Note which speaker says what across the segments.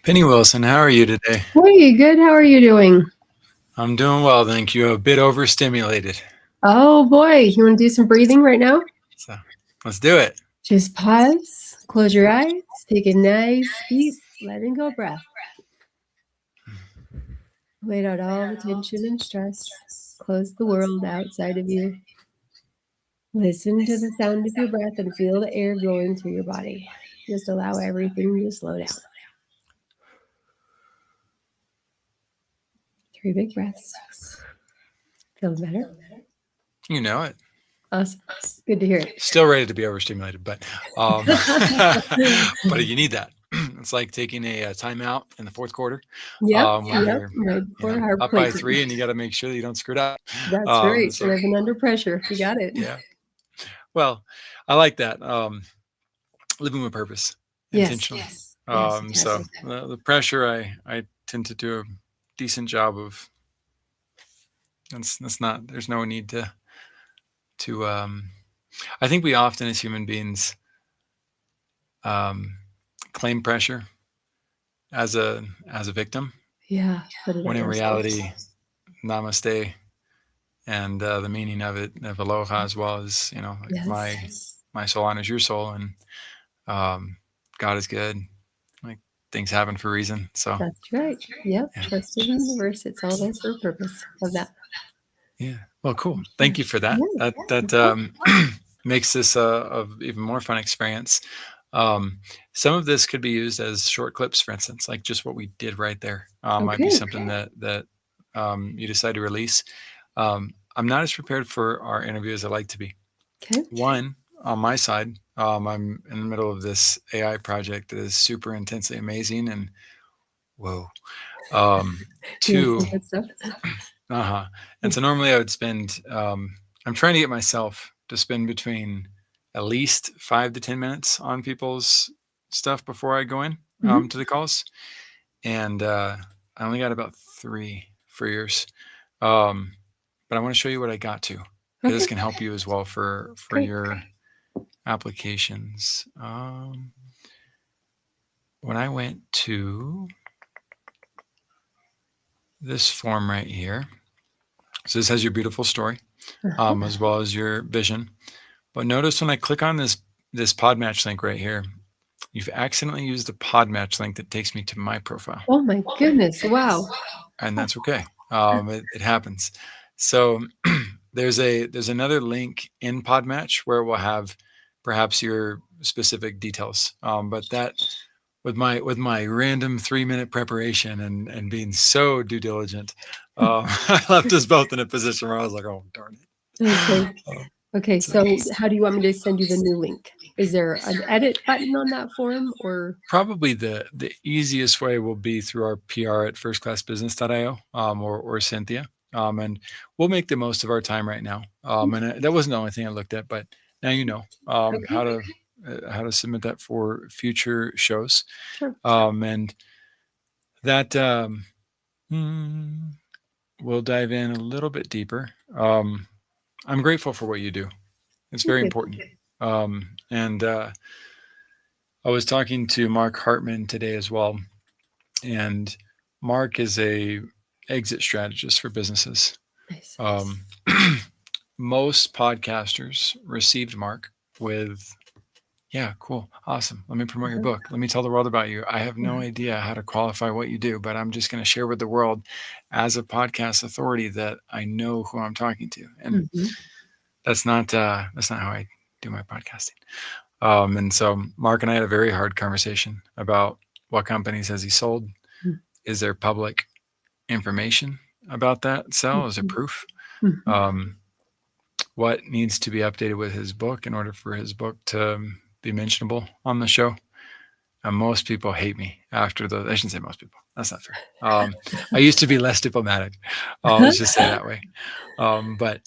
Speaker 1: Pennie Wilson, how are you today?
Speaker 2: Hey, good. How are you doing?
Speaker 1: I'm doing well, thank you. A bit overstimulated.
Speaker 2: Oh boy, you want to do some breathing right now?
Speaker 1: So let's do it.
Speaker 2: Just pause, close your eyes, take a nice deep letting go breath. Let out all the tension and stress. Close the world outside of you. Listen to the sound of your breath and feel the air going through your body. Just allow everything to slow down. 3 big breaths. Feeling better?
Speaker 1: You know it.
Speaker 2: Awesome. Good to hear it.
Speaker 1: Still ready to be overstimulated, but but you need that. It's like taking a timeout in the fourth quarter.
Speaker 2: Yep,
Speaker 1: When
Speaker 2: yep.
Speaker 1: you're
Speaker 2: Right before hard
Speaker 1: up by
Speaker 2: placement.
Speaker 1: 3 and you got to make sure that you don't screw it up.
Speaker 2: That's right.
Speaker 1: So,
Speaker 2: Living under pressure. You got it.
Speaker 1: yeah. Well, I like that. Living with purpose, intentionally.
Speaker 2: Yes.
Speaker 1: So
Speaker 2: Exactly.
Speaker 1: the pressure, I tend to do a decent job of. That's not. There's no need to. I think we often, as human beings, claim pressure as a victim,
Speaker 2: Yeah. Put it
Speaker 1: when
Speaker 2: on
Speaker 1: in
Speaker 2: ourselves.
Speaker 1: reality, namaste and the meaning of it, of aloha, as well as
Speaker 2: Yes.
Speaker 1: my soul honors your soul, and God is good. Like, things happen for a reason. So
Speaker 2: That's right. Yep.
Speaker 1: yeah.
Speaker 2: Trust in the universe. It's all there for a purpose. Love that.
Speaker 1: Yeah. Well, cool. Thank you for that.
Speaker 2: Yeah.
Speaker 1: That makes this a even more fun experience. Some of this could be used as short clips, for instance, like just what we did right there. Might be
Speaker 2: Okay.
Speaker 1: something that you decide to release. I'm not as prepared for our interview as I like to be.
Speaker 2: Okay.
Speaker 1: One, on my side, I'm in the middle of this AI project that is super intensely amazing, and whoa.
Speaker 2: Doing
Speaker 1: Two,
Speaker 2: some good stuff.
Speaker 1: and so normally I would spend. I'm trying to get myself to spend between at least 5 to 10 minutes on people's stuff before I go in
Speaker 2: Mhm.
Speaker 1: to the calls, and I only got about 3 for yours. But I want to show you what I got to, because this
Speaker 2: Okay.
Speaker 1: can help you as well for
Speaker 2: Great.
Speaker 1: your applications. When I went to this form right here, so this has your beautiful story,
Speaker 2: Uh-huh.
Speaker 1: as well as your vision. But notice when I click on this Podmatch link right here, you've accidentally used the Podmatch link that takes me to my profile,
Speaker 2: Oh my goodness. Wow.
Speaker 1: and that's okay. It happens. So there's another link in Podmatch where it will have perhaps your specific details. But that, with my random 3-minute preparation and being so due diligent, I left us both in a position where I was like, oh, darn it.
Speaker 2: Okay. Okay.
Speaker 1: So
Speaker 2: So how do you want me to send you the new link? Is there an edit button on that form or?
Speaker 1: probably the easiest way will be through our PR at firstclassbusiness.io, or Cynthia. And we'll make the most of our time right now. And that wasn't the only thing I looked at, but now you know how to submit that for future shows.
Speaker 2: Sure.
Speaker 1: And that we'll dive in a little bit deeper. I'm grateful for what you do. It's very important. And I was talking to Mark Hartman today as well, and Mark is a exit strategist for businesses.
Speaker 2: Nice.
Speaker 1: Most podcasters received Mark with, yeah, cool, awesome, let me promote your book, let me tell the world about you. I have no idea how to qualify what you do, but I'm just going to share with the world as a podcast authority that I know who I'm talking to. And that's not how I do my podcasting. And so Mark and I had a very hard conversation about what companies has he sold. Is there public information about that sell? Is there proof? What needs to be updated with his book in order for his book to be mentionable on the show? And most people hate me after I shouldn't say most people. That's not fair. I used to be less diplomatic. Let's just say that way. But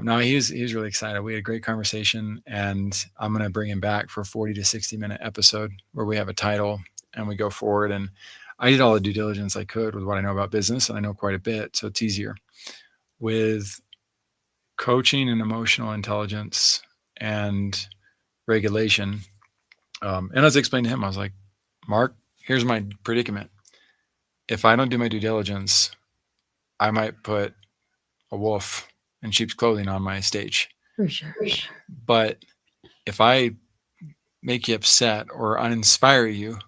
Speaker 1: no, he's really excited. We had a great conversation, and I'm going to bring him back for a 40 to 60-minute episode where we have a title and we go forward. And I did all the due diligence I could with what I know about business, and I know quite a bit, so it's easier. With coaching and emotional intelligence and regulation, and as I explained to him, I was like, Mark, here's my predicament. if I don't do my due diligence, I might put a wolf in sheep's clothing on my stage.
Speaker 2: For sure.
Speaker 1: But if I make you upset or uninspire you,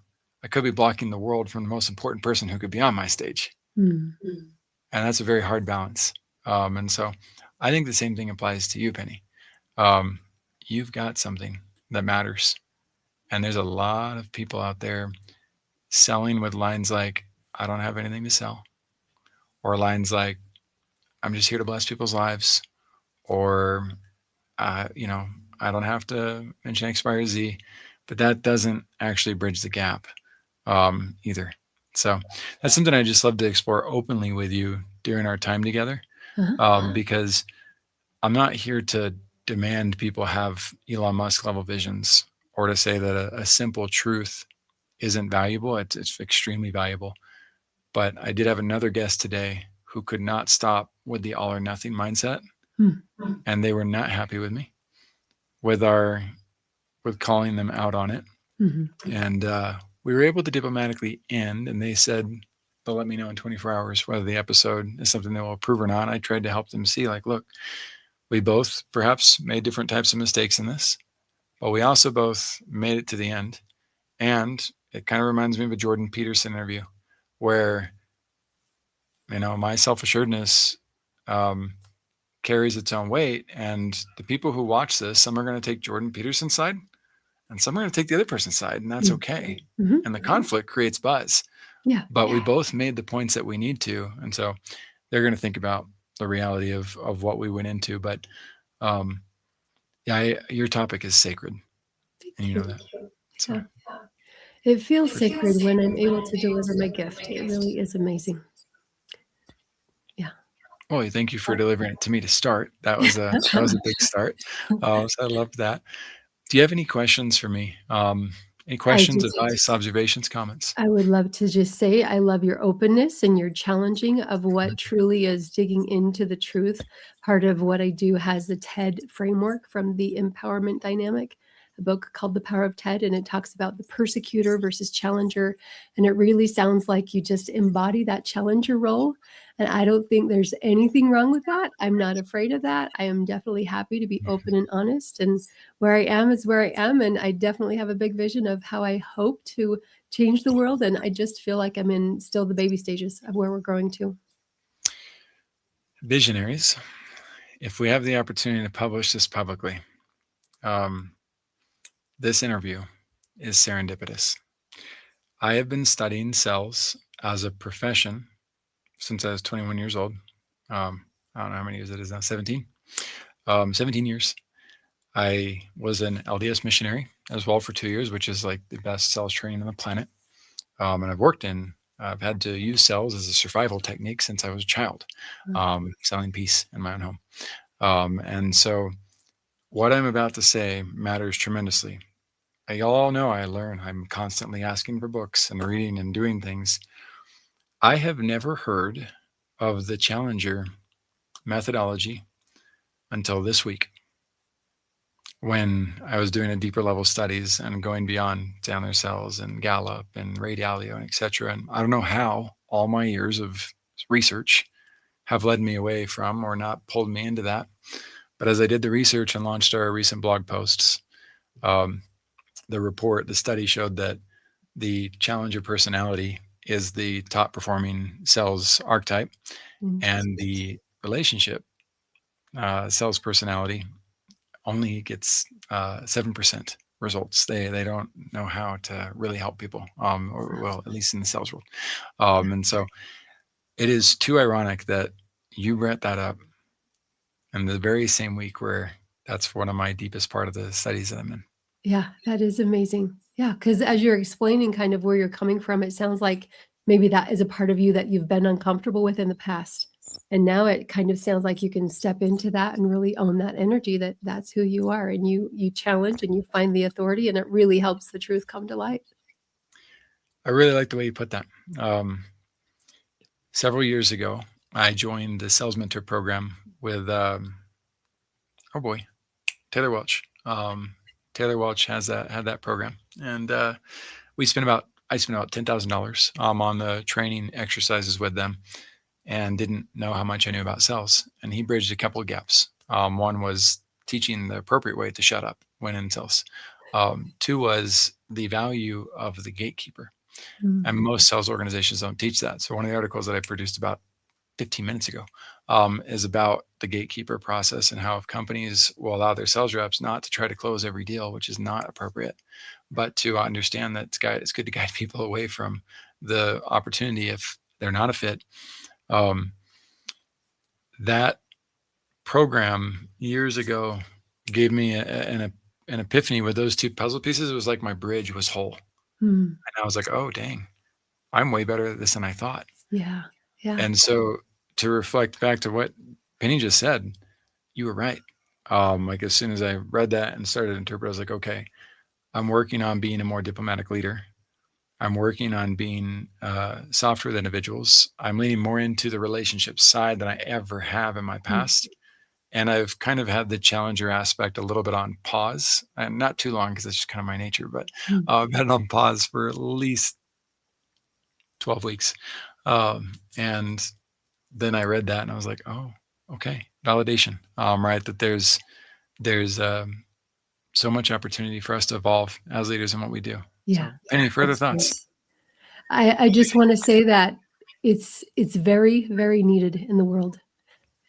Speaker 1: I could be blocking the world from the most important person who could be on my stage.
Speaker 2: Mm.
Speaker 1: And that's a very hard balance. And so I think the same thing applies to you, Pennie. You've got something that matters. And there's a lot of people out there selling with lines like, I don't have anything to sell, or lines like, I'm just here to bless people's lives, or, I don't have to mention X, Y, or Z, but that doesn't actually bridge the gap either. So that's something I just love to explore openly with you during our time together, because I'm not here to demand people have Elon Musk level visions or to say that a simple truth isn't valuable. It's extremely valuable. But I did have another guest today who could not stop with the all or nothing mindset, and they were not happy with me with calling them out on it. And we were able to diplomatically end, and they said they'll let me know in 24 hours whether the episode is something they will approve or not. I tried to help them see, like, look, we both perhaps made different types of mistakes in this, but we also both made it to the end. And it kind of reminds me of a Jordan Peterson interview where, my self-assuredness carries its own weight. And the people who watch this, some are going to take Jordan Peterson's side and some are going to take the other person's side. And that's okay. And the conflict creates buzz.
Speaker 2: Yeah.
Speaker 1: But we both made the points that we need to. And so they're going to think about the reality of what we went into. But your topic is sacred. And you know that. So.
Speaker 2: Yeah. It feels sacred when I'm able to deliver my gift. It really is amazing. Yeah.
Speaker 1: Well, thank you for delivering it to me to start. That was a big start. So I loved that. Do you have any questions for me? Any questions, advice, observations, comments?
Speaker 2: I would love to just say I love your openness and your challenging of what truly is digging into the truth. Part of what I do has the TED framework from the empowerment dynamic, a book called The Power of TED, and it talks about the persecutor versus challenger. And it really sounds like you just embody that challenger role. And I don't think there's anything wrong with that. I'm not afraid of that. I am definitely happy to be open and honest. And where I am is where I am. And I definitely have a big vision of how I hope to change the world. And I just feel like I'm in still the baby stages of where we're growing to.
Speaker 1: Visionaries, if we have the opportunity to publish this publicly, this interview is serendipitous. I have been studying cells as a profession since I was 21 years old. I don't know how many years it is now, 17. 17 years. I was an LDS missionary as well for 2 years, which is like the best cells training on the planet. And I've had to use cells as a survival technique since I was a child, selling peace in my own home. And so what I'm about to say matters tremendously. Y'all all know I learn. I'm constantly asking for books and reading and doing things. I have never heard of the Challenger methodology until this week, when I was doing a deeper level studies and going beyond Sandler cells and Gallup and Radialio and et cetera. And I don't know how all my years of research have led me away from or not pulled me into that. But as I did the research and launched our recent blog posts, the study showed that the Challenger personality is the top performing cells archetype, and the relationship cells personality only gets 7% results. They don't know how to really help people, or well, at least in the sales world. And so it is too ironic that you brought that up in the very same week where that's one of my deepest part of the studies that I'm in.
Speaker 2: Yeah, that is amazing. Yeah, because as you're explaining kind of where you're coming from, it sounds like maybe that is a part of you that you've been uncomfortable with in the past. And now it kind of sounds like you can step into that and really own that energy, that's who you are. And you challenge and you find the authority, and it really helps the truth come to light.
Speaker 1: I really like the way you put that. Several years ago, I joined the Sales Mentor program with, Taylor Welch. Taylor Welch had that program. And we spent about I spent about $10,000 on the training exercises with them, and didn't know how much I knew about sales. And he bridged a couple of gaps. One was teaching the appropriate way to shut up when in sales. Two was the value of the gatekeeper. And most sales organizations don't teach that. So one of the articles that I produced about 15 minutes ago is about the gatekeeper process, and how if companies will allow their sales reps not to try to close every deal, which is not appropriate, but to understand that it's good to guide people away from the opportunity if they're not a fit. That program years ago gave me an epiphany with those two puzzle pieces. It was like my bridge was whole. And I was like, oh, dang, I'm way better at this than I thought.
Speaker 2: Yeah. Yeah.
Speaker 1: And so to reflect back to what Pennie just said, you were right. Like as soon as I read that and started to interpret, I was like, okay, I'm working on being a more diplomatic leader. I'm working on being softer with individuals. I'm leaning more into the relationship side than I ever have in my past. And I've kind of had the challenger aspect a little bit on pause, and not too long because that's just kind of my nature, but I've had it on pause for at least 12 weeks. And then I read that and I was like, oh, okay, validation, right? That there's so much opportunity for us to evolve as leaders in what we do.
Speaker 2: Yeah.
Speaker 1: So, any further thoughts?
Speaker 2: I just want to say that it's very, very needed in the world,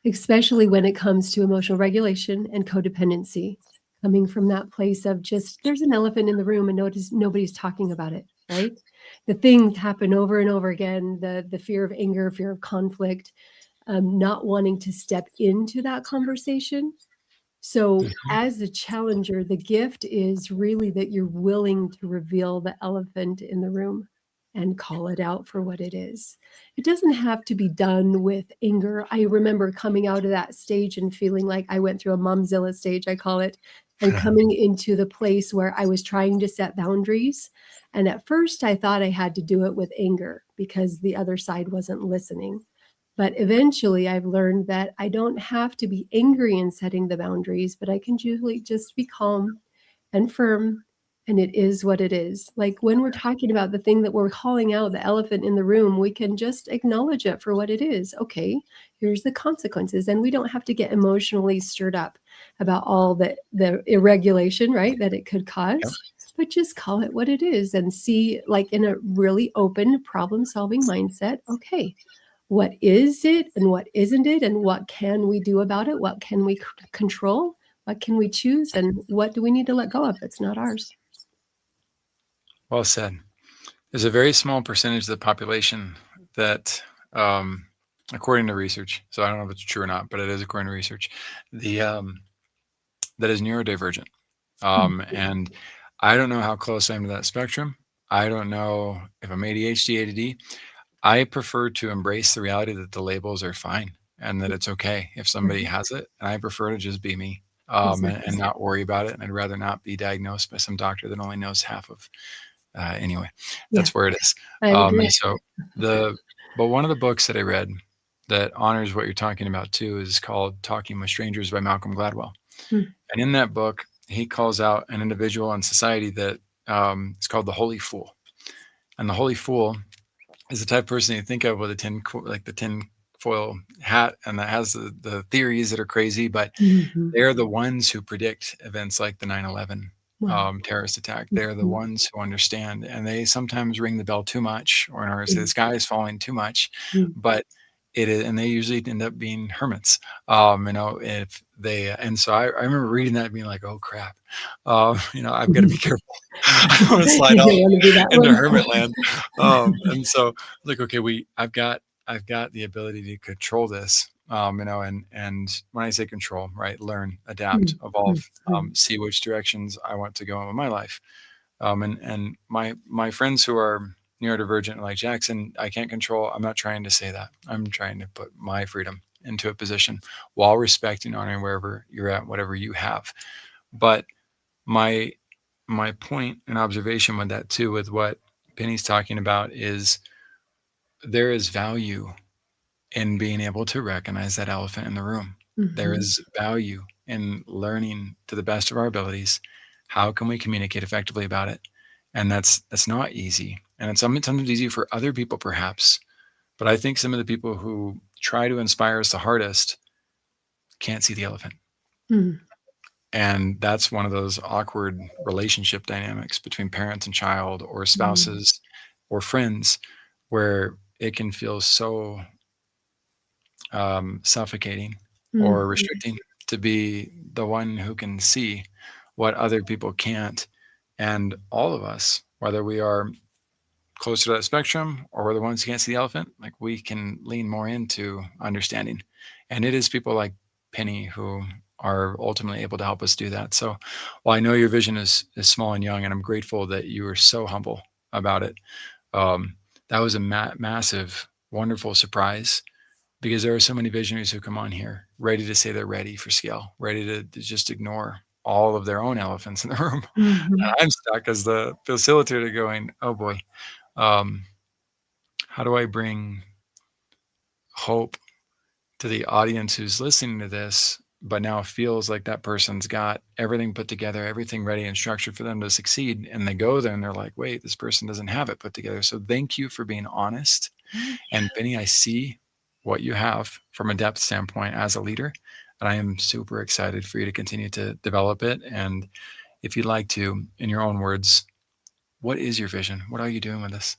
Speaker 2: especially when it comes to emotional regulation and codependency, coming from that place of just, there's an elephant in the room and nobody's talking about it, right? The things happen over and over again, the fear of anger, fear of conflict, not wanting to step into that conversation. So as a challenger, the gift is really that you're willing to reveal the elephant in the room and call it out for what it is. It doesn't have to be done with anger. I remember coming out of that stage and feeling like I went through a momzilla stage, I call it, and coming into the place where I was trying to set boundaries. And at first I thought I had to do it with anger because the other side wasn't listening. But eventually I've learned that I don't have to be angry in setting the boundaries, but I can usually just be calm and firm, and it is what it is. Like when we're talking about the thing that we're calling out, the elephant in the room, we can just acknowledge it for what it is. Okay, here's the consequences. And we don't have to get emotionally stirred up about all the irregulation, right, that it could cause. But just call it what it is and see, like in a really open problem-solving mindset, okay, what is it and what isn't it, and what can we do about it? What can we control? What can we choose? And what do we need to let go of that's not ours?
Speaker 1: Well said. There's a very small percentage of the population that, according to research, so I don't know if it's true or not, but it is according to research, that is neurodivergent. And I don't know how close I am to that spectrum. I don't know if I'm ADHD, ADD. I prefer to embrace the reality that the labels are fine and that it's okay if somebody has it. And I prefer to just be me and not worry about it. And I'd rather not be diagnosed by some doctor that only knows half of. Anyway, that's where it is. And so but one of the books that I read that honors what you're talking about too is called Talking with Strangers by Malcolm Gladwell. And in that book, he calls out an individual in society that is called the Holy Fool. And the Holy Fool is the type of person you think of with the tin foil hat, and that has the theories that are crazy, but they're the ones who predict events like the 9/11 terrorist attack. They're the ones who understand, and they sometimes ring the bell too much, or in order to say the sky is falling too much, but and they usually end up being hermits. If they, and so I remember reading that and being like, oh crap, I've got to be careful. I don't want to slide off into hermit land. And so like, okay, I've got the ability to control this, and when I say control, right, learn, adapt, evolve, see which directions I want to go in my life. And my friends who are neurodivergent like Jackson, I can't control. I'm not trying to say that. I'm trying to put my freedom into a position while respecting, honoring wherever you're at, whatever you have. But my point and observation with that too, with what Pennie's talking about, is there is value in being able to recognize that elephant in the room. There is value in learning to the best of our abilities. How can we communicate effectively about it? And that's not easy. And it's sometimes easy for other people, perhaps. But I think some of the people who try to inspire us the hardest can't see the elephant.
Speaker 2: Mm.
Speaker 1: And that's one of those awkward relationship dynamics between parents and child, or spouses or friends, where it can feel so suffocating or restricting to be the one who can see what other people can't. And all of us, whether we are closer to that spectrum or we're the ones who can't see the elephant, like, we can lean more into understanding. And it is people like Pennie who are ultimately able to help us do that. So while I know your vision is small and young, and I'm grateful that you were so humble about it, that was a massive, wonderful surprise, because there are so many visionaries who come on here ready to say they're ready for scale, ready to just ignore all of their own elephants in the room. And I'm stuck as the facilitator going, oh boy, how do I bring hope to the audience who's listening to this, but now feels like that person's got everything put together, everything ready and structured for them to succeed. And they go there and they're like, wait, this person doesn't have it put together. So thank you for being honest. And Pennie, I see what you have from a depth standpoint as a leader, and I am super excited for you to continue to develop it. And if you'd like to, in your own words, what is your vision? What are you doing with this?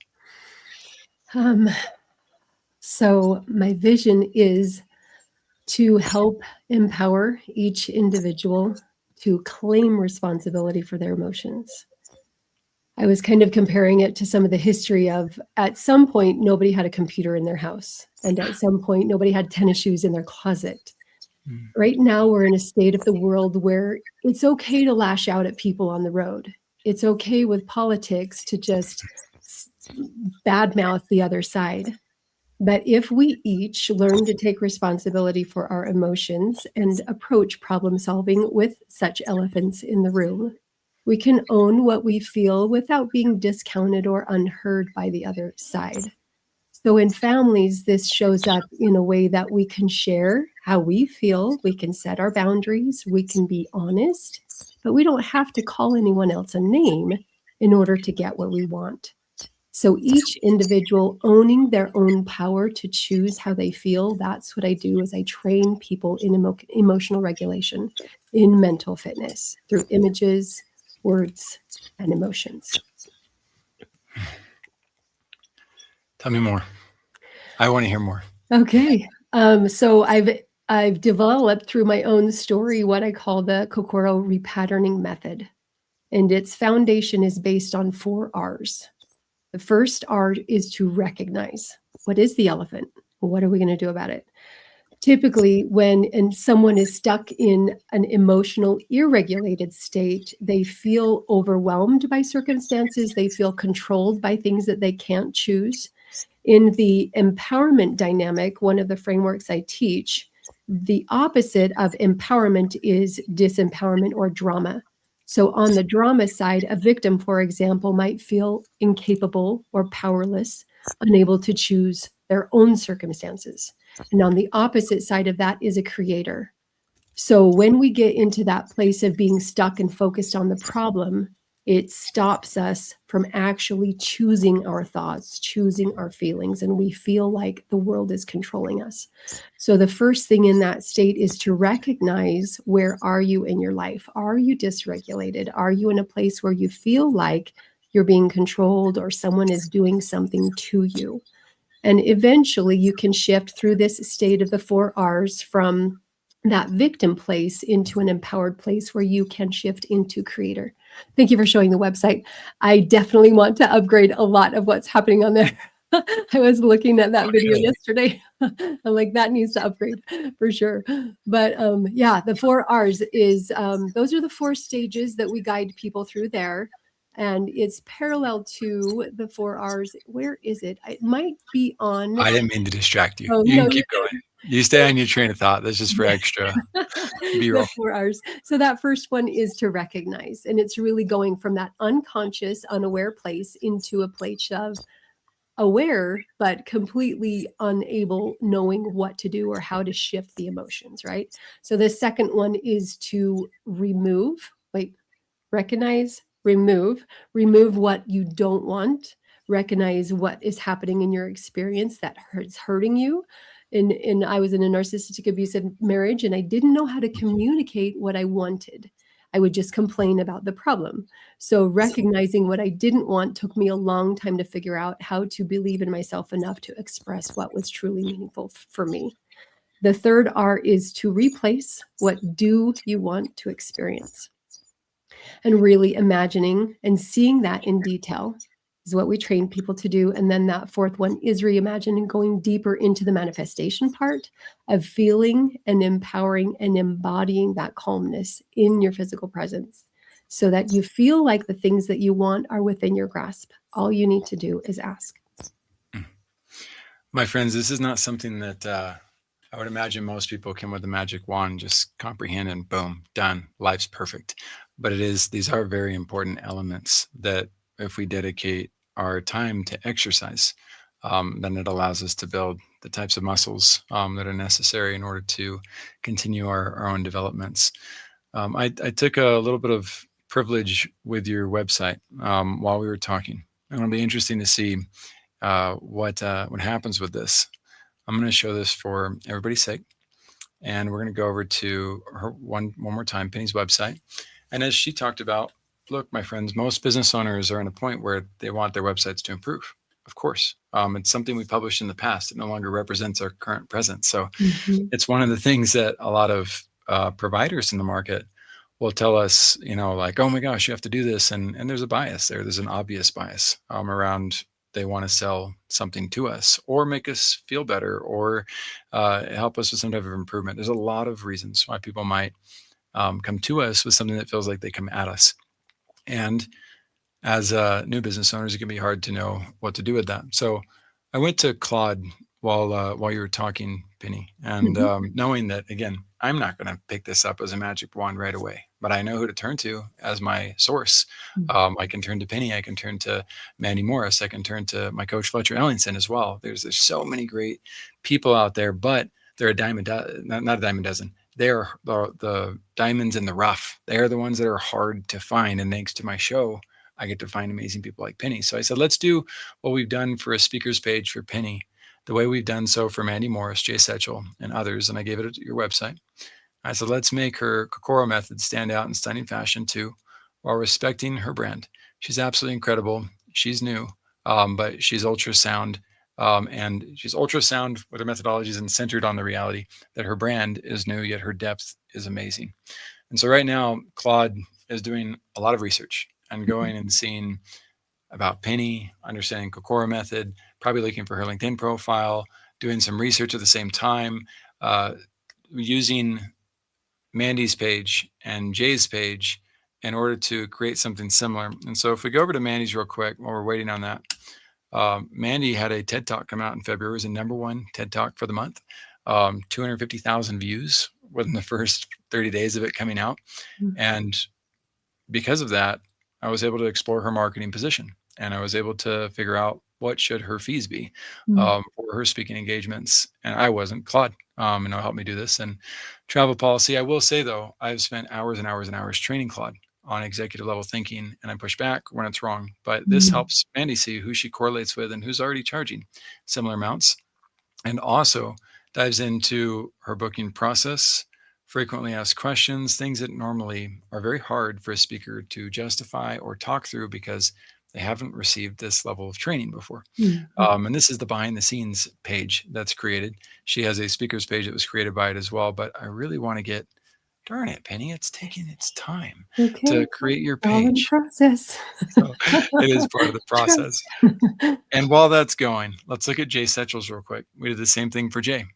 Speaker 2: So my vision is to help empower each individual to claim responsibility for their emotions. I was kind of comparing it to some of the history of, at some point, nobody had a computer in their house. And at some point, nobody had tennis shoes in their closet. Right now, we're in a state of the world where it's okay to lash out at people on the road. It's okay with politics to just badmouth the other side. But if we each learn to take responsibility for our emotions and approach problem solving with such elephants in the room, we can own what we feel without being discounted or unheard by the other side. So in families, this shows up in a way that we can share how we feel, we can set our boundaries, we can be honest, but we don't have to call anyone else a name in order to get what we want. So each individual owning their own power to choose how they feel, that's what I do, is I train people in emotional regulation, in mental fitness, through images, words, and emotions.
Speaker 1: Tell me more. I want to hear more.
Speaker 2: Okay. So I've developed through my own story what I call the Kokoro Repatterning Method. And its foundation is based on 4 R's. The first R is to recognize. What is the elephant? What are we going to do about it? Typically, when someone is stuck in an emotional, irregulated state, they feel overwhelmed by circumstances. They feel controlled by things that they can't choose. In the empowerment dynamic, one of the frameworks I teach, the opposite of empowerment is disempowerment or drama. So on the drama side, a victim, for example, might feel incapable or powerless, unable to choose their own circumstances. And on the opposite side of that is a creator. So when we get into that place of being stuck and focused on the problem, it stops us from actually choosing our thoughts, choosing our feelings, and we feel like the world is controlling us. So the first thing in that state is to recognize, where are you in your life? Are you dysregulated? Are you in a place where you feel like you're being controlled or someone is doing something to you? And eventually you can shift through this state of the 4 R's from that victim place into an empowered place where you can shift into creator. Thank you for showing the website. I definitely want to upgrade a lot of what's happening on there. I was looking at that video yesterday. I'm like, that needs to upgrade for sure. But yeah, the 4 R's is, those are the 4 stages that we guide people through there. And it's parallel to the 4 R's. Where is it? It might be on.
Speaker 1: I didn't mean to distract you.
Speaker 2: Oh,
Speaker 1: You
Speaker 2: no,
Speaker 1: can keep going. You stay on your train of thought. That's just for extra B-roll.
Speaker 2: The 4 R's. So that first one is to recognize. And it's really going from that unconscious, unaware place into a place of aware, but completely unable, knowing what to do or how to shift the emotions, right? So the second one is to recognize, remove what you don't want, recognize what is happening in your experience that is hurting you. And I was in a narcissistic abusive marriage, and I didn't know how to communicate what I wanted. I would just complain about the problem. So recognizing what I didn't want took me a long time to figure out how to believe in myself enough to express what was truly meaningful for me. The third R is to replace what do you want to experience. And really imagining and seeing that in detail is what we train people to do. And then that fourth one is reimagine and going deeper into the manifestation part of feeling and empowering and embodying that calmness in your physical presence so that you feel like the things that you want are within your grasp. All you need to do is ask.
Speaker 1: My friends, this is not something that I would imagine most people can with a magic wand just comprehend and boom, done. Life's perfect. But these are very important elements that if we dedicate our time to exercise, then it allows us to build the types of muscles that are necessary in order to continue our own developments. I took a little bit of privilege with your website while we were talking. And it'll be interesting to see what happens with this. I'm going to show this for everybody's sake, and we're going to go over to her one more time, Pennie's website. And as she talked about, look, my friends, most business owners are in a point where they want their websites to improve. Of course, it's something we published in the past. It no longer represents our current present. So it's one of the things that a lot of providers in the market will tell us, like, oh my gosh, you have to do this. And there's a bias there. There's an obvious bias around they want to sell something to us or make us feel better or help us with some type of improvement. There's a lot of reasons why people might come to us with something that feels like they come at us. And as new business owners, it can be hard to know what to do with that. So I went to Claude while you were talking, Pennie, and knowing that, again, I'm not going to pick this up as a magic wand right away, but I know who to turn to as my source. I can turn to Pennie. I can turn to Mandy Morris. I can turn to my coach, Fletcher Ellingson, as well. There's so many great people out there, but they're a dime a dozen, not a dime a dozen. They're the diamonds in the rough. They're the ones that are hard to find. And thanks to my show, I get to find amazing people like Pennie. So I said, let's do what we've done for a speakers page for Pennie, the way we've done so for Mandy Morris, Jay Setchell, and others. And I gave it your website. I said, let's make her Kokoro method stand out in stunning fashion too, while respecting her brand. She's absolutely incredible. She's new, but she's ultrasound. And she's ultrasound with her methodologies and centered on the reality that her brand is new, yet her depth is amazing. And so right now, Claude is doing a lot of research and going and seeing about Pennie, understanding Kokoro method, probably looking for her LinkedIn profile, doing some research at the same time, using Mandy's page and Jay's page in order to create something similar. And so if we go over to Mandy's real quick while we're waiting on that, Mandy had a TED Talk come out in February. It was the #1 TED Talk for the month. 250,000 views within the first 30 days of it coming out. And because of that, I was able to explore her marketing position, and I was able to figure out what should her fees be for her speaking engagements. And I wasn't. Claude, helped me do this. And travel policy, I will say though, I've spent hours and hours and hours training Claude on executive level thinking, and I push back when it's wrong. But this helps Mandy see who she correlates with and who's already charging similar amounts, and also dives into her booking process, frequently asked questions, things that normally are very hard for a speaker to justify or talk through because they haven't received this level of training before. And this is the behind the scenes page that's created. She has a speakers page that was created by it as well, but I really want to get, darn it, Pennie, it's taking its time to create your page.
Speaker 2: All in process.
Speaker 1: So it is part of the process. And while that's going, let's look at Jay Setchell's real quick. We did the same thing for Jay.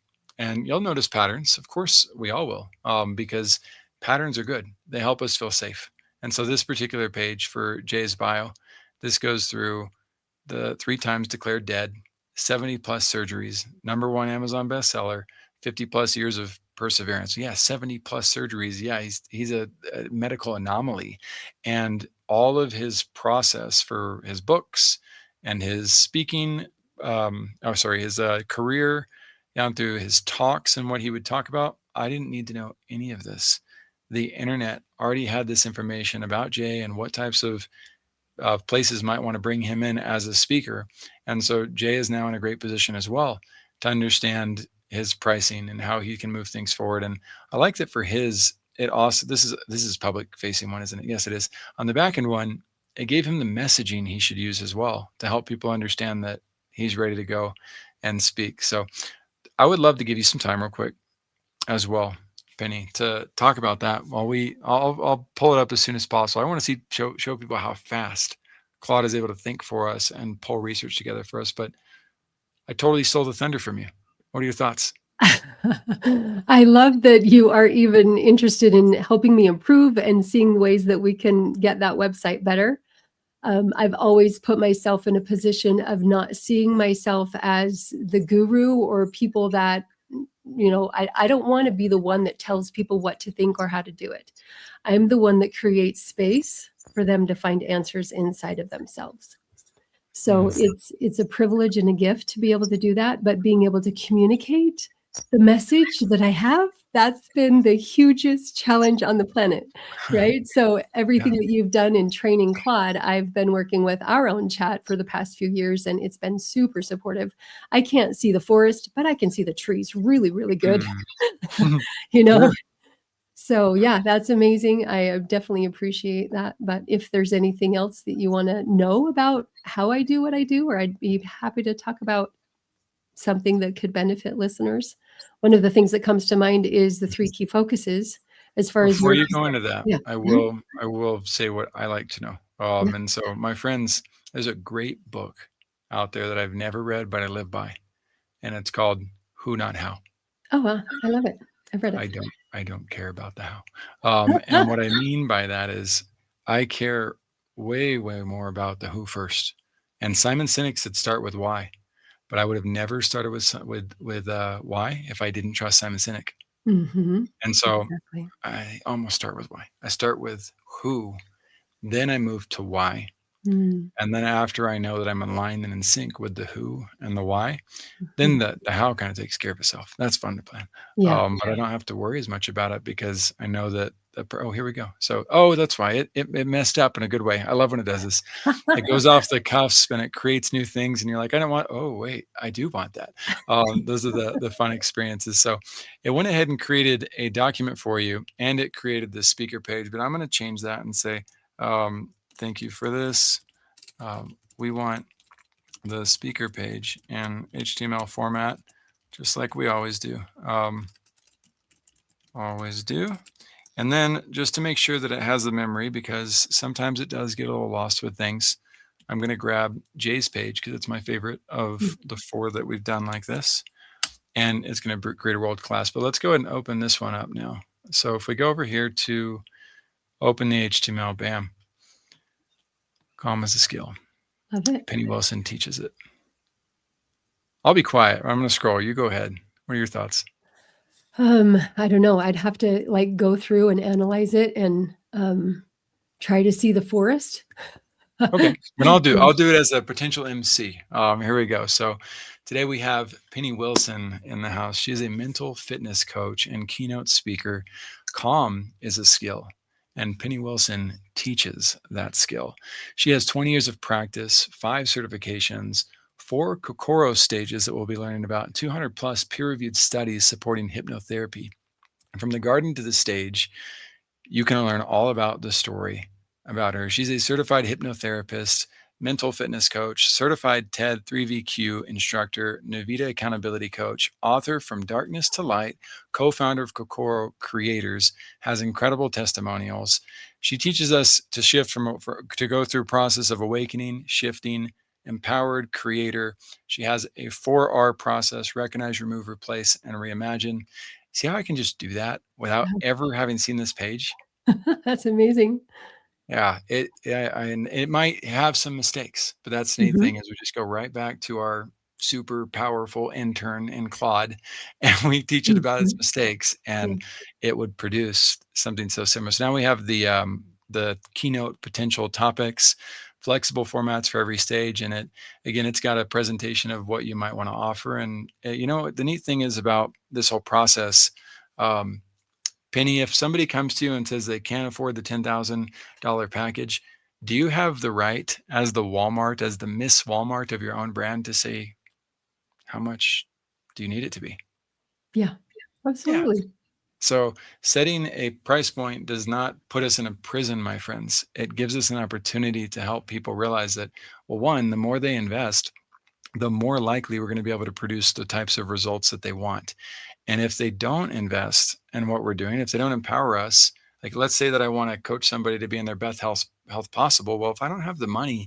Speaker 1: And you'll notice patterns. Of course, we all will, because patterns are good. They help us feel safe. And so this particular page for Jay's bio, this goes through the 3 times declared dead, 70 plus surgeries, #1 Amazon bestseller, 50 plus years of perseverance. Yeah, 70 plus surgeries. Yeah, he's a medical anomaly. And all of his process for his books and his speaking, his career down through his talks and what he would talk about, I didn't need to know any of this. The internet already had this information about Jay and what types of places might want to bring him in as a speaker. And so Jay is now in a great position as well to understand his pricing and how he can move things forward. And I like that for his, it also, this is public facing one, isn't it? Yes, it is. On the back end one, it gave him the messaging he should use as well to help people understand that he's ready to go and speak. So I would love to give you some time real quick as well, Pennie, to talk about that while I'll pull it up as soon as possible. I want to show people how fast Claude is able to think for us and pull research together for us. But I totally stole the thunder from you. What are your thoughts?
Speaker 2: I love that you are even interested in helping me improve and seeing ways that we can get that website better. I've always put myself in a position of not seeing myself as the guru or people that, I don't want to be the one that tells people what to think or how to do it. I'm the one that creates space for them to find answers inside of themselves. So it's a privilege and a gift to be able to do that, but being able to communicate the message that I have, that's been the hugest challenge on the planet, right? So everything that you've done in training Claude, I've been working with our own chat for the past few years, and it's been super supportive. I can't see the forest, but I can see the trees really, really good,
Speaker 1: Sure.
Speaker 2: So yeah, that's amazing. I definitely appreciate that. But if there's anything else that you want to know about how I do what I do, or I'd be happy to talk about something that could benefit listeners. One of the things that comes to mind is the 3 key focuses. As far as
Speaker 1: Before you go into that,
Speaker 2: yeah.
Speaker 1: I will say what I like to know. And so my friends, there's a great book out there that I've never read, but I live by, and it's called Who Not How.
Speaker 2: Oh, wow. I love it. I've read it.
Speaker 1: I don't care about the how. And what I mean by that is I care way, way more about the who first. And Simon Sinek said start with why, but I would have never started with why if I didn't trust Simon Sinek.
Speaker 2: Mm-hmm.
Speaker 1: And so
Speaker 2: Exactly.
Speaker 1: I almost start with why. I start with who, then I move to why.
Speaker 2: Mm.
Speaker 1: And then after I know that I'm aligned and in sync with the who and the why, then the how kind of takes care of itself. That's fun to plan.
Speaker 2: Yeah.
Speaker 1: But I don't have to worry as much about it because I know that oh, here we go. So, that's why it messed up in a good way. I love when it does this. It goes off the cuffs and it creates new things. And you're like, I don't want, oh, wait, I do want that. Those are the fun experiences. So it went ahead and created a document for you and it created the speaker page, but I'm going to change that and say, thank you for this. We want the speaker page in HTML format, just like we always do. And then just to make sure that it has the memory, because sometimes it does get a little lost with things, I'm going to grab Jay's page because it's my favorite of the 4 that we've done like this. And it's going to create a world class. But let's go ahead and open this one up now. So if we go over here to open the HTML, bam. Calm is a skill.
Speaker 2: Love it.
Speaker 1: Pennie Wilson teaches it. I'll be quiet. I'm going to scroll. You go ahead. What are your thoughts?
Speaker 2: I don't know. I'd have to go through and analyze it and try to see the forest.
Speaker 1: Okay, then I'll do it as a potential MC. Here we go. So today we have Pennie Wilson in the house. She is a mental fitness coach and keynote speaker. Calm is a skill, and Pennie Wilson teaches that skill. She has 20 years of practice, 5 certifications, 4 Kokoro stages that we'll be learning about, 200 plus peer-reviewed studies supporting hypnotherapy. And from the garden to the stage, you can learn all about the story about her. She's a certified hypnotherapist, mental fitness coach, certified TED 3VQ instructor, Navita accountability coach, author From Darkness to Light, co-founder of Kokoro Creators, has incredible testimonials. She teaches us to shift to go through a process of awakening, shifting, empowered creator. She has a 4R process: recognize, remove, replace, and reimagine. See how I can just do that without ever having seen this page?
Speaker 2: That's amazing.
Speaker 1: Yeah, it might have some mistakes, but that's the neat thing is we just go right back to our super powerful intern in Claude, and we teach it about its mistakes, and it would produce something so similar. So now we have the keynote potential topics, flexible formats for every stage, and it's got a presentation of what you might want to offer. And the neat thing is about this whole process. Pennie, if somebody comes to you and says they can't afford the $10,000 package, do you have the right as the Walmart, as the Miss Walmart of your own brand to say, how much do you need it to be?
Speaker 2: Yeah,
Speaker 1: Yeah.
Speaker 2: absolutely.
Speaker 1: So setting a price point does not put us in a prison, my friends. It gives us an opportunity to help people realize that, well, one, the more they invest, the more likely we're going to be able to produce the types of results that they want. And if they don't invest in what we're doing, if they don't empower us, like let's say that I want to coach somebody to be in their best health possible. Well, if I don't have the money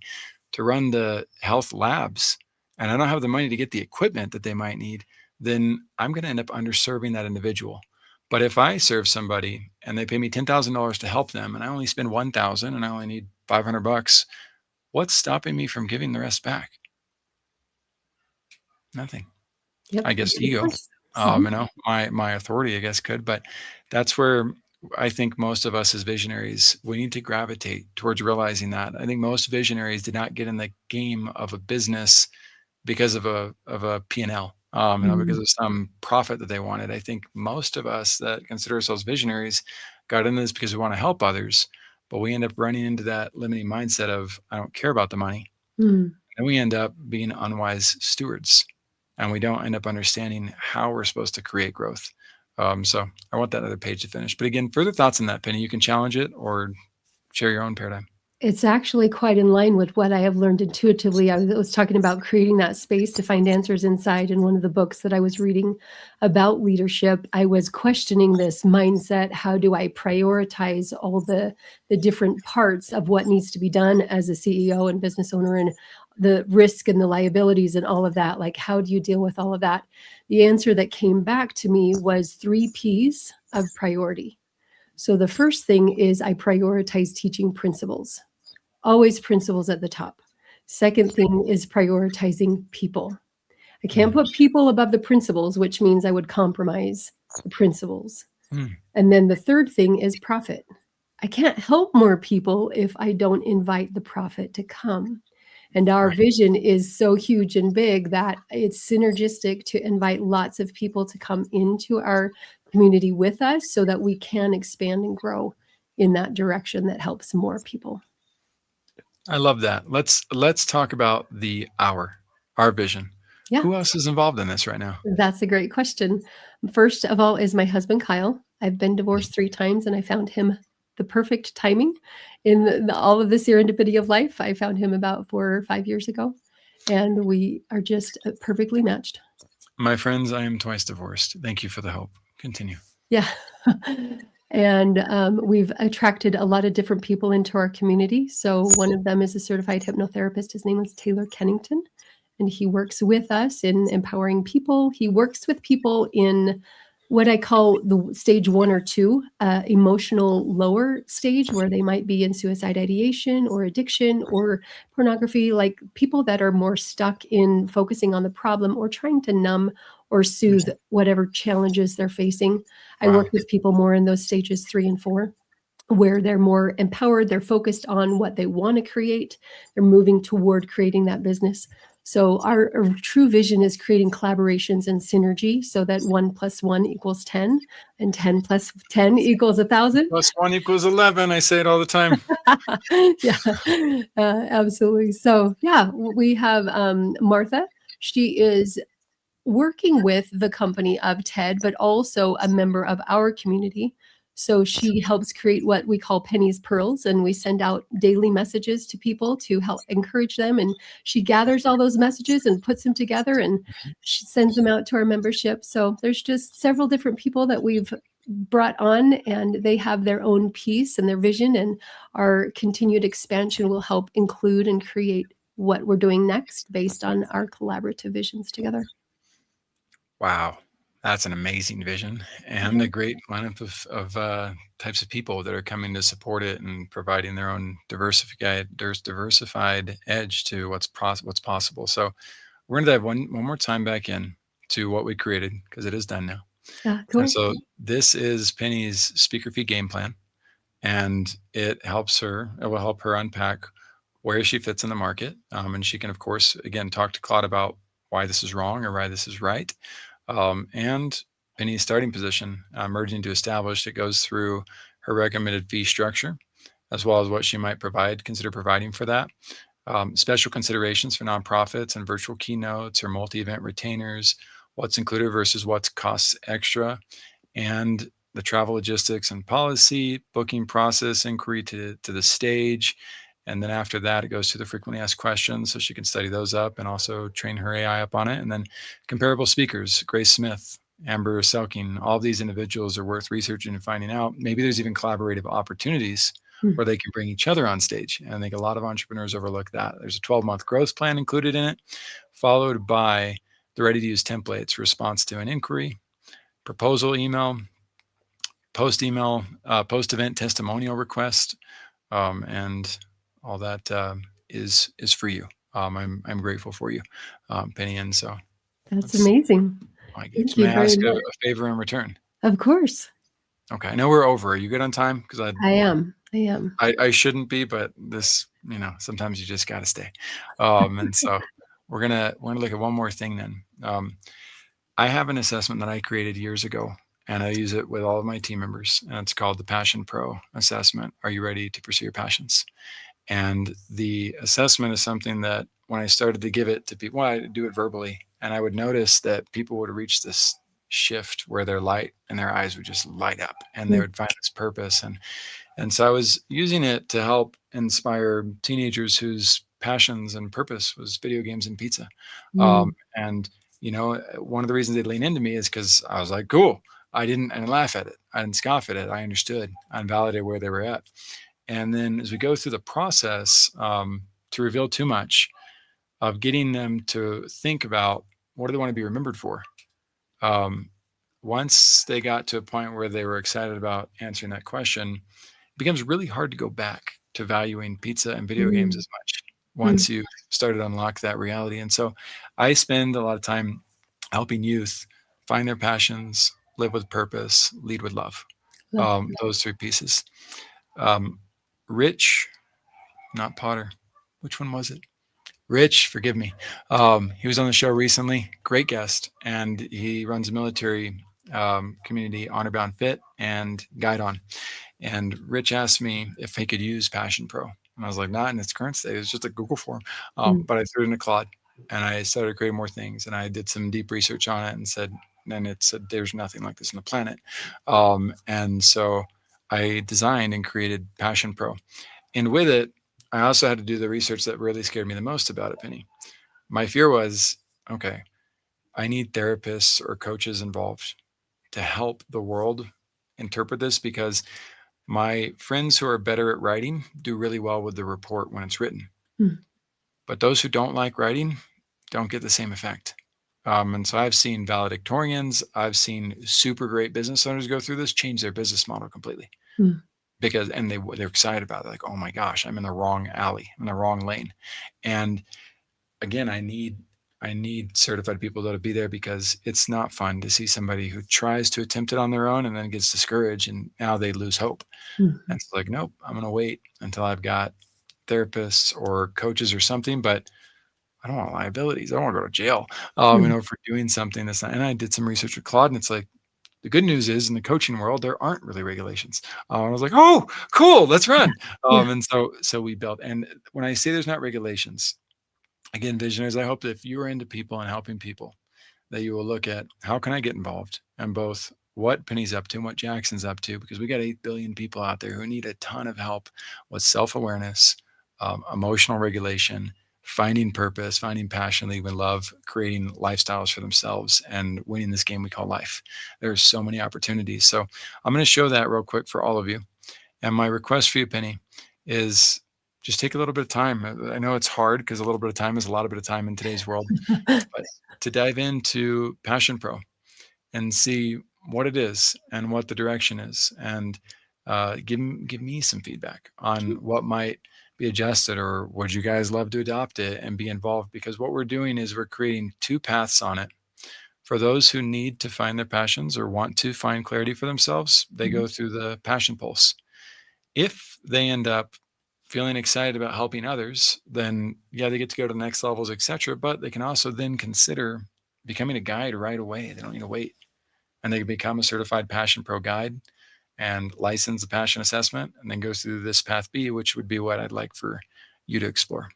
Speaker 1: to run the health labs and I don't have the money to get the equipment that they might need, then I'm going to end up underserving that individual. But if I serve somebody and they pay me $10,000 to help them and I only spend 1,000 and I only need $500, what's stopping me from giving the rest back? Nothing.
Speaker 2: Yep,
Speaker 1: I
Speaker 2: that's
Speaker 1: guess
Speaker 2: a good
Speaker 1: ego.
Speaker 2: choice. Mhm.
Speaker 1: My authority, I guess, could, but that's where I think most of us as visionaries, we need to gravitate towards realizing that. I think most visionaries did not get in the game of a business because of a P&L, because
Speaker 2: Mm.
Speaker 1: of some profit that they wanted. I think most of us that consider ourselves visionaries got into this because we want to help others, but we end up running into that limiting mindset of I don't care about the money.
Speaker 2: Mm.
Speaker 1: And we end up being unwise stewards and we don't end up understanding how we're supposed to create growth. So I want that other page to finish. But again, further thoughts on that, Penny, you can challenge it or share your own paradigm.
Speaker 2: It's actually quite in line with what I have learned intuitively. I was talking about creating that space to find answers inside in one of the books that I was reading about leadership. I was questioning this mindset. How do I prioritize all the different parts of what needs to be done as a CEO and business owner, and the risk and the liabilities and all of that? Like, how do you deal with all of that? The answer that came back to me was 3 P's of priority. So the first thing is I prioritize teaching principles, always principles at the top. Second thing is prioritizing people. I can't put people above the principles, which means I would compromise the principles.
Speaker 1: Mm.
Speaker 2: And then the third thing is profit. I can't help more people if I don't invite the profit to come. And our
Speaker 1: Right.
Speaker 2: vision is so huge and big that it's synergistic to invite lots of people to come into our community with us so that we can expand and grow in that direction that helps more people.
Speaker 1: I love that. Let's talk about our vision.
Speaker 2: Yeah,
Speaker 1: Who else is involved in this right now?
Speaker 2: that's a great question. First of all is my husband, Kyle. I've been divorced 3 times and I found him the perfect timing in all of the serendipity of life. I found him about 4 or 5 years ago, and we are just perfectly matched.
Speaker 1: My friends, I am twice divorced. Thank you for the help. Continue.
Speaker 2: Yeah. And we've attracted a lot of different people into our community. So one of them is a certified hypnotherapist. His name is Taylor Kennington, and he works with us in empowering people. He works with people in what I call the stage 1 or 2, emotional lower stage, where they might be in suicide ideation or addiction or pornography, like people that are more stuck in focusing on the problem or trying to numb or soothe whatever challenges they're facing. I work
Speaker 1: Wow.
Speaker 2: with people more in those stages 3 and 4, where they're more empowered, they're focused on what they want to create, they're moving toward creating that business. So our true vision is creating collaborations and synergy so that 1 + 1 = 10 and 10 + 10 = 1,000.
Speaker 1: Plus 1 equals 11. I say it all the time.
Speaker 2: Yeah, absolutely. So yeah, we have Martha. She is working with the company of TED, but also a member of our community. So she helps create what we call Pennie's Pearls, and we send out daily messages to people to help encourage them. And she gathers all those messages and puts them together and she sends them out to our membership. So there's just several different people that we've brought on, and they have their own piece and their vision, and our continued expansion will help include and create what we're doing next based on our collaborative visions together.
Speaker 1: Wow. That's an amazing vision and a great lineup of types of people that are coming to support it and providing their own diversified edge to what's possible. So we're going to dive one more time back in to what we created because it is done now.
Speaker 2: Yeah,
Speaker 1: And
Speaker 2: cool.
Speaker 1: so this is Penny's speaker fee game plan, and it will help her unpack where she fits in the market. And she can, of course, again, talk to Claude about why this is wrong or why this is right. And Penny's starting position, merging to established, it goes through her recommended fee structure. as well as what she might consider providing for that. Special considerations for nonprofits and virtual keynotes or multi-event retainers, what's included versus what costs extra, and the travel logistics and policy, booking process, inquiry to the stage. And then after that, it goes to the frequently asked questions, so she can study those up and also train her AI up on it. And then comparable speakers, Grace Smith, Amber Selking, all of these individuals are worth researching and finding out. Maybe there's even collaborative opportunities where they can bring each other on stage. And I think a lot of entrepreneurs overlook that. There's a 12-month growth plan included in it, followed by the ready-to-use templates, response to an inquiry, proposal email, post-event testimonial request, and all that is for you. I'm grateful for you, Pennie. And so
Speaker 2: that's amazing. Thank you
Speaker 1: may I
Speaker 2: very
Speaker 1: ask
Speaker 2: much.
Speaker 1: a favor in return?
Speaker 2: Of course.
Speaker 1: Okay, I know we're over. Are you good on time? Because
Speaker 2: I am.
Speaker 1: I shouldn't be, but this, sometimes you just got to stay. And so we're gonna look at one more thing then. I have an assessment that I created years ago, and I use it with all of my team members, and it's called the Passion Pro assessment. Are you ready to pursue your passions? And the assessment is something that when I started to give it to people, I do it verbally, and I would notice that people would reach this shift where their light and their eyes would just light up, and they would find this purpose. And so I was using it to help inspire teenagers whose passions and purpose was video games and pizza. And one of the reasons they lean into me is because I was like, cool. I didn't laugh at it. I didn't scoff at it. I understood. I validated where they were at. And then as we go through the process, to reveal too much, of getting them to think about what do they want to be remembered for. Once they got to a point where they were excited about answering that question, it becomes really hard to go back to valuing pizza and video games as much once you started to unlock that reality. And so I spend a lot of time helping youth find their passions, live with purpose, lead with love. Those three pieces. Rich, not Potter. Which one was it? Rich, forgive me. He was on the show recently. Great guest. And he runs a military community, Honor Bound Fit and Guide On. And Rich asked me if he could use Passion Pro. And I was like, not in its current state. It's just a Google form. But I threw it into Claude and I started creating more things. And I did some deep research on it and it said, there's nothing like this on the planet. And so I designed and created Passion Pro. And with it, I also had to do the research that really scared me the most about it, Pennie. My fear was, okay, I need therapists or coaches involved to help the world interpret this, because my friends who are better at writing do really well with the report when it's written. But those who don't like writing don't get the same effect. And so I've seen valedictorians, I've seen super great business owners go through this, change their business model completely. Because they're excited about it, like, oh my gosh, I'm in the wrong alley, I'm in the wrong lane. And again, I need certified people to be there, because it's not fun to see somebody who tries to attempt it on their own and then gets discouraged and now they lose hope. And it's like, nope, I'm going to wait until I've got therapists or coaches or something, but I don't want liabilities. I don't want to go to jail, for doing something that's not. And I did some research with Claude, and it's like, the good news is in the coaching world, there aren't really regulations. I was like, oh, cool, let's run. And so we built. And when I say there's not regulations, again, visionaries, I hope that if you are into people and helping people, that you will look at how can I get involved, and both what Pennie's up to and what Jackson's up to, because we got 8 billion people out there who need a ton of help with self-awareness, emotional regulation, finding purpose, finding passion, leading with love, creating lifestyles for themselves, and winning this game we call life. There's so many opportunities. So I'm going to show that real quick for all of you. And my request for you, Pennie, is just take a little bit of time. I know it's hard because a little bit of time is a lot of bit of time in today's world, but to dive into Passion Pro and see what it is and what the direction is, and give me some feedback on what might be adjusted, or would you guys love to adopt it and be involved? Because what we're doing is we're creating 2 paths on it. For those who need to find their passions or want to find clarity for themselves, they go through the Passion Pulse. If they end up feeling excited about helping others, then yeah, they get to go to the next levels, etc. But they can also then consider becoming a guide right away. They don't need to wait. And they can become a certified Passion Pro guide. and license the passion assessment, and then goes through this path B, which would be what I'd like for you to explore.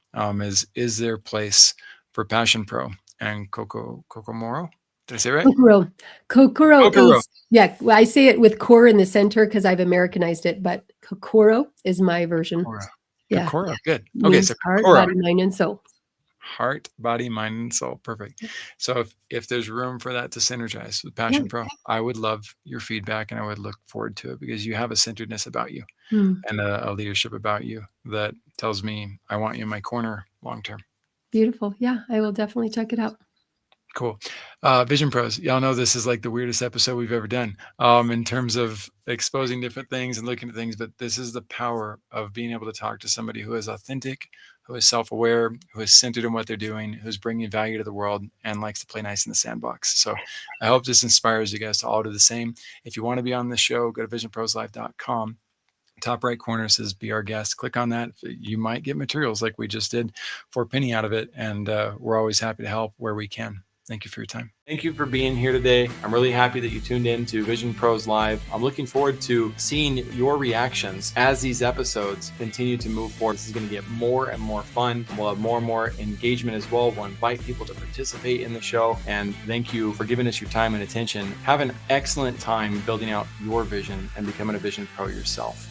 Speaker 1: Is there a place for Passion Pro and Kokomoro? Did I say it right?
Speaker 2: Kokoro. Kokoro
Speaker 1: Kokoro.
Speaker 2: is, yeah, well, I say it with core in the center because I've Americanized it, but Kokoro is my version.
Speaker 1: Kokoro.
Speaker 2: Yeah.
Speaker 1: Kokoro. Good.
Speaker 2: It
Speaker 1: Okay,
Speaker 2: means
Speaker 1: so
Speaker 2: heart,
Speaker 1: Kokoro.
Speaker 2: body, mind, and soul.
Speaker 1: Heart, body, mind, and soul. Perfect. So if there's room for that to synergize with Passion Pro, I would love your feedback, and I would look forward to it, because you have a centeredness about you and a leadership about you that tells me I want you in my corner long term.
Speaker 2: Beautiful. Yeah, I will definitely check it out.
Speaker 1: Cool. Vision Pros, y'all know this is like the weirdest episode we've ever done in terms of exposing different things and looking at things, but this is the power of being able to talk to somebody who is authentic, who is self-aware, who is centered in what they're doing, who's bringing value to the world, and likes to play nice in the sandbox. So I hope this inspires you guys to all do the same. If you want to be on the show, go to visionproslife.com. Top right corner says be our guest. Click on that. You might get materials like we just did for Pennie out of it, and we're always happy to help where we can. Thank you for your time. Thank you for being here today. I'm really happy that you tuned in to Vision Pros Live. I'm looking forward to seeing your reactions as these episodes continue to move forward. This is going to get more and more fun. We'll have more and more engagement as well. We'll invite people to participate in the show. And thank you for giving us your time and attention. Have an excellent time building out your vision and becoming a Vision Pro yourself.